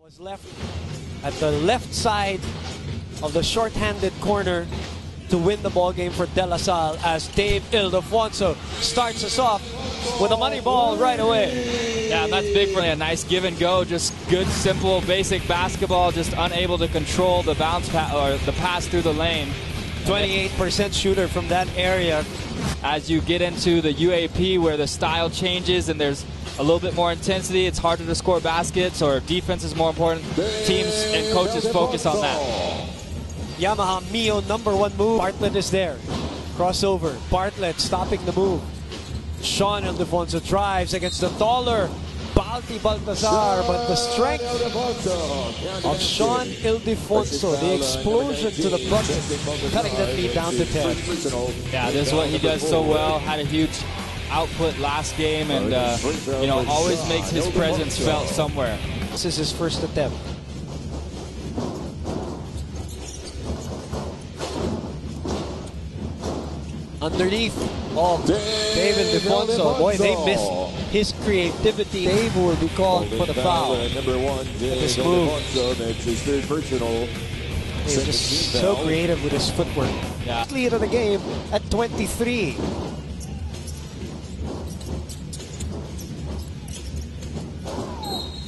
Was left at the left side of the short-handed corner to win the ball game for De La Salle as Dave Ildefonso starts us off with a money ball right away. Yeah, that's big for a nice give and go. Just good, simple, basic basketball. Just unable to control the bounce or the pass through the lane. 28% shooter from that area. As you get into the UAAP where the style changes and there's a little bit more intensity, it's harder to score baskets, or defense is more important. Teams and coaches focus on that. Yamaha Mio #1 move. Bartlett is there. Crossover. Bartlett stopping the move. Sean Ildefonso drives against the taller Balti Baltazar, but the strength of Sean Ildefonso, the explosion to the bucket, cutting that lead down to 10. Yeah, this is what he does so well. Had a huge output last game, and always makes his presence felt somewhere. This is his first attempt. Underneath of Dave Ildefonso. Boy, they missed his creativity. Dave will be called for the foul. This move. He's just so creative with his footwork. Yeah. Lead of the game at 23.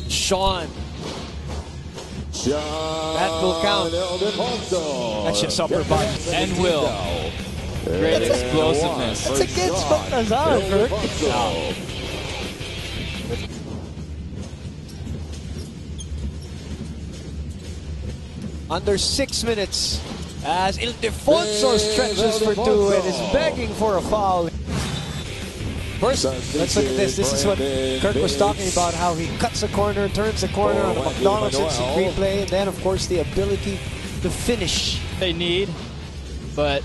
Sean. That will count. That's just upper body. And will. Great explosiveness. That's against Baltazar, Kurt. Under 6 minutes as Ildefonso stretches for two and is begging for a foul. First, let's look at this. This is what Kirk was talking about, how he cuts a corner, turns the corner on a McDonald's instant replay, and then, of course, the ability to finish. They need, but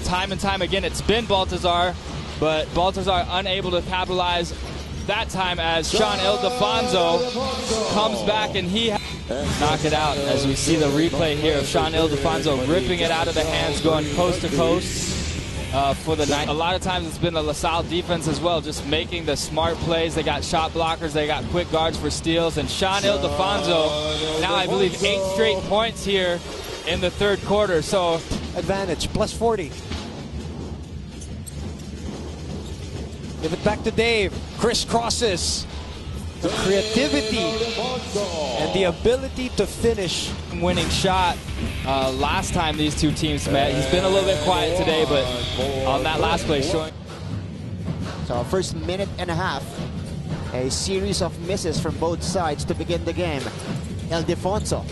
time and time again, it's been Baltazar, but Baltazar unable to capitalize that time as Sean Ildefonso comes back and he knock it out, as we see the replay here of Sean Ildefonso ripping it out of the hands, going coast to coast for the night. A lot of times it's been the La Salle defense as well, just making the smart plays. They got shot blockers, they got quick guards for steals, and Sean Ildefonso, now I believe 8 straight points here in the third quarter. So advantage, plus 40. Give it back to Dave. Chris crosses. The creativity and the ability to finish. Winning shot last time these two teams met. He's been a little bit quiet today, but on that last play showing. So first minute and a half, a series of misses from both sides to begin the game. Ildefonso,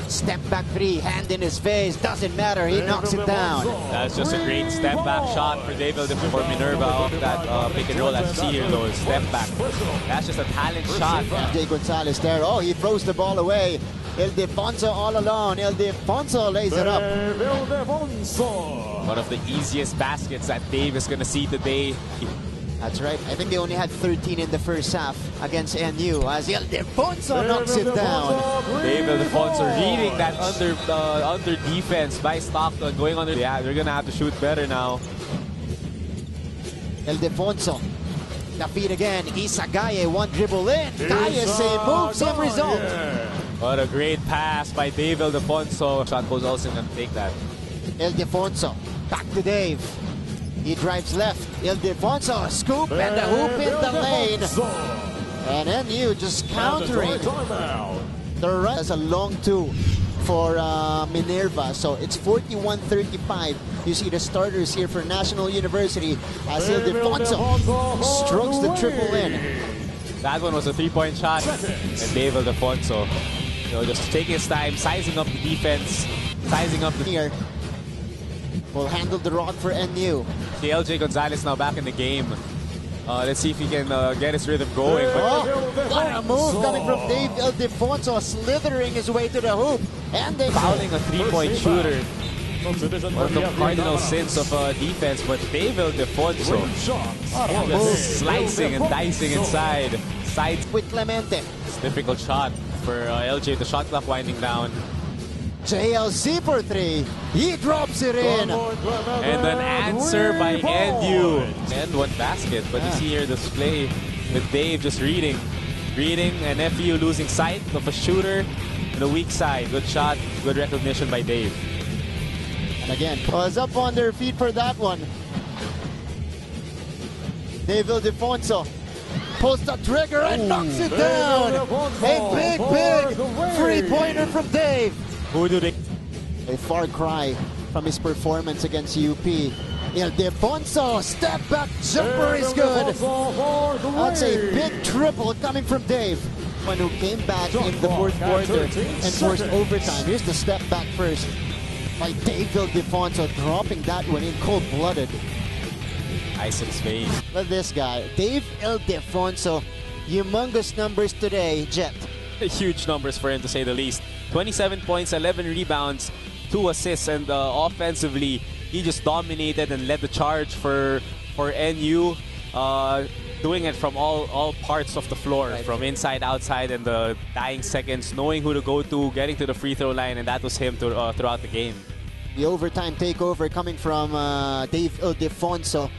step back three, hand in his face, doesn't matter, he knocks it down. That's just a great step back shot for Dave Ildefonso, for Minerva off that pick and roll that you see here, though, step back. That's just a talent shot. Jay Gonzalez there, oh, he throws the ball away. Ildefonso all alone, Ildefonso lays it up. One of the easiest baskets that Dave is going to see today. That's right. I think they only had 13 in the first half against NU as Ildefonso knocks it down. Dave Ildefonso reading that under defense by Stockton, going under. Yeah, they're gonna have to shoot better now. Ildefonso, the feed again. Isagaye, one dribble in. Kayase moves him result. What a great pass by Dave Ildefonso. Shot goes also gonna take that. Ildefonso, back to Dave. He drives left. Ildefonso, a scoop and a hoop in the lane. And NU just countering. The rest is a long two for Minerva. So it's 41-35. You see the starters here for National University as Ildefonso strokes the triple in. That one was a three-point shot. And Dave Ildefonso, just taking his time, sizing up the defense, sizing up the... Here will handle the rock for NU. LJ Gonzalez now back in the game. Let's see if he can get his rhythm going. What a move coming from Dave Ildefonso, slithering his way to the hoop. And they fouling a three-point shooter. One of the cardinal sins of defense, but Dave Ildefonso just slicing and dicing inside. Side with Clemente. It's a difficult shot for LJ. The shot clock winding down. JLC for three. He drops it in. And an answer by NU. And one basket. But you see here this play with Dave just reading Reading an FU losing sight of a shooter in the weak side. Good shot, good recognition by Dave. And again, was up on their feet for that one. Dave Ildefonso pulls the trigger and knocks it down. A big three-pointer from Dave. Who do they? A far cry from his performance against UP. Ildefonso, step back jumper is good. That's a big triple coming from Dave. One who came back in the fourth quarter and forced overtime. Here's the step back first by Dave Ildefonso, dropping that one in cold-blooded. Ice in his face. Look at this guy, Dave Ildefonso. Humongous numbers today, Jet. Huge numbers for him, to say the least. 27 points, 11 rebounds, 2 assists, and offensively, he just dominated and led the charge for NU, doing it from all parts of the floor, from inside, outside, and the dying seconds, knowing who to go to, getting to the free throw line, and that was him throughout the game. The overtime takeover coming from Dave Ildefonso.